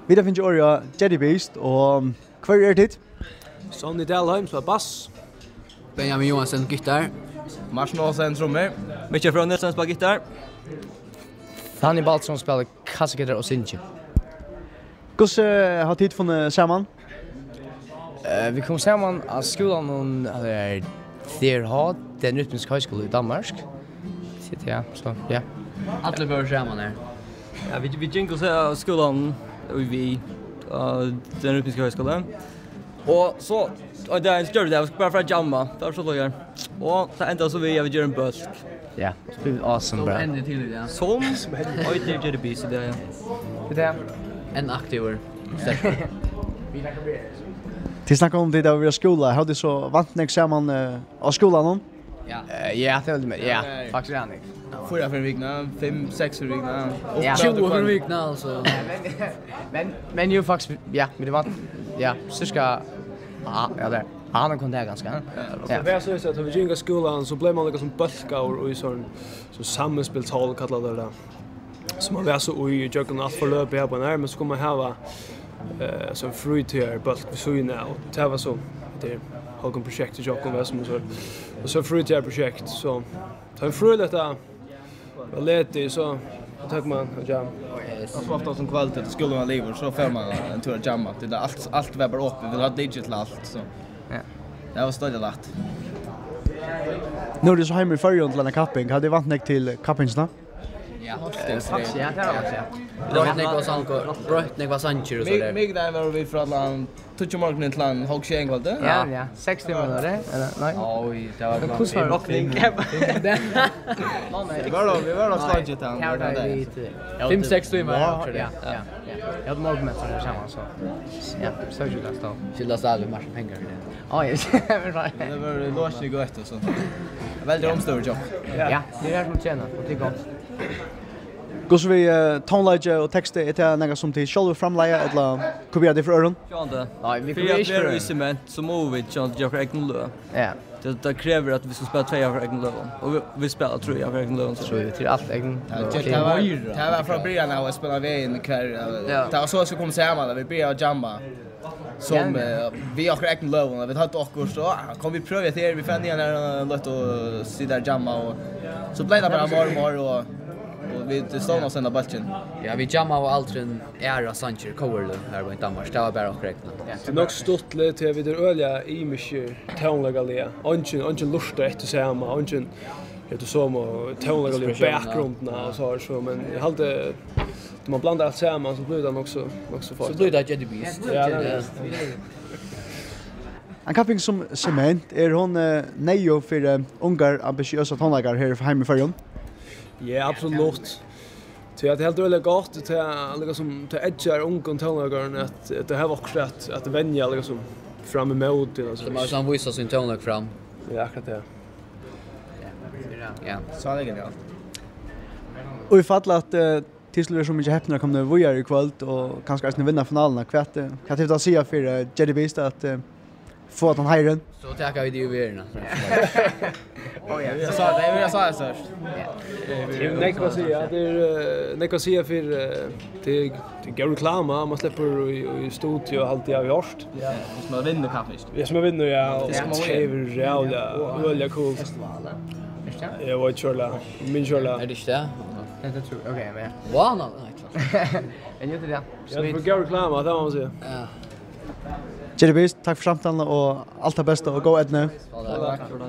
Vi finner året Jerry Beast, og hver det? Sonny Dahlheim som bass. Benjamin Johansson gitarr. Martin Olsen trummer. Mikkel från Nilsson spelar gitarr. Fanny Baltzon spelar kassagitarr och synge. Hvordan har tid funnet sammen? Vi kom samman av skolan och Therhad, den rytmiska högskolan i Danmark. Ja, så ja. Alla bör samman här. Ja, vi gick så skolan och vi den rytmiska högskolan. Och så och där en större där var bara för att jamma. Där så låg jag. Och så ända så vi gör en bulk. Ja, det blir awesome bra. Ända till det. Som oj det är det bästa där. Det En aktiver. Till snackar om det där vi har skola, har du så vant nek sammen av skolan? Ja. Ja, det är väl ja, faktiskt rätt. 4 för veckan, 5-6 för veckan. Ja. 20 för veckan alltså. Men ju faktiskt ja, men det var ja, cirka ja där. Han kom där ganska. Ja. Det är så att vi gick skolan så blev man liksom bulka och i sån så sammanspelshall kallar det där. Så man var så i jöken allt för löp här på när men så kommer ha så frutier bulk vi så nu och det var så det har kom projekt i jöken var som så frutier projekt så ta frö detta och lite så tar man jam. Så ofta som kvalitet skulle man leva så får man en tur att jamma. Det där allt var bara uppe, vi vill ha digital allt så. Ja. Det var stöd lätt. Nu är det så hemma i förrjun till en kapping, hade vant nek till kappingsna? Ja. Faktiskt ja, det var det. Brötnik var sanko, brötnik var sancher och så där. Mig där var vi från land touch marken till land Hogsjäng var det. Ja, 60 minuter eller nej. Oj, det var en rockning. Vi var då slaget han. 5-6 timmar. Ja. Jag hade morgonmätt så där samman så. Ja, så ju det stå. Skilda stadig massa pengar för det. Ja, ja. Det var låst gott och så. Väldigt omstort jobb. Ja, det är som tjänar och det är gott. Går så vi tonelage och text är det något som till själva framlägga eller kopiera det för öron? Ja, det. Nej, vi För kommer att inte vi cement så må vi inte göra egen lö. Ja. Det kräver att vi ska spela 2 av egen lö och vi spelar 3 av egen lö Så det till allt egen. Det var från början när vi spelade vi in kvar. Det var så kom samman vi började jamma. Som vi har egen lö och vi har tagit också så kom vi pröva det vi fann igen en låt och sitta jamma och så blev det bara mormor och vi stod oss ända bulten. Ja, vi jamma och altren era sancher cover här i Danmark. Det var bara korrekt. Det är nog stort lite vid det öliga i mycket tonlägaliga. Ungen lustar efter samma, ungen heter som och tonlägaliga bakgrunderna och så men jag hade när man blandar allt samman så blir det också fast. Så blir det Jedi Beast. Ja, En kapping som cement är hon nejo för ungar ambitiösa tonläggare här hemma i förrjun? Ja, absolut. Så att det helt väldigt gott till liksom till edgar ungen tonläggaren att det här var också att vänja liksom fram emot till alltså. Så man kan visa sin tonlägg fram. Ja, akkurat det. Ja. Så är det ja. Och i fall att Tisler som inte häpnar kommer vi göra ikväll och kanske ska vinna finalen kvart. Kan det säga för Jerry Beast att få att han höjer. Så tackar vi de överna. Jag sa det först. Nekosia för det går reklama man släpper i studio och allt det har vi gjort. Ja, som man vinner kanske. Ja, som man vinner ja. Och det är jävla cool. Jag var körla. Min körla. Är det inte? Jag tror okej men. Wow, nej. En gjorde det. Så vi går reklama det måste jag. Ja. Jerry Beast, tack för samtalen och allt det bästa och gå Edne. Tack för det.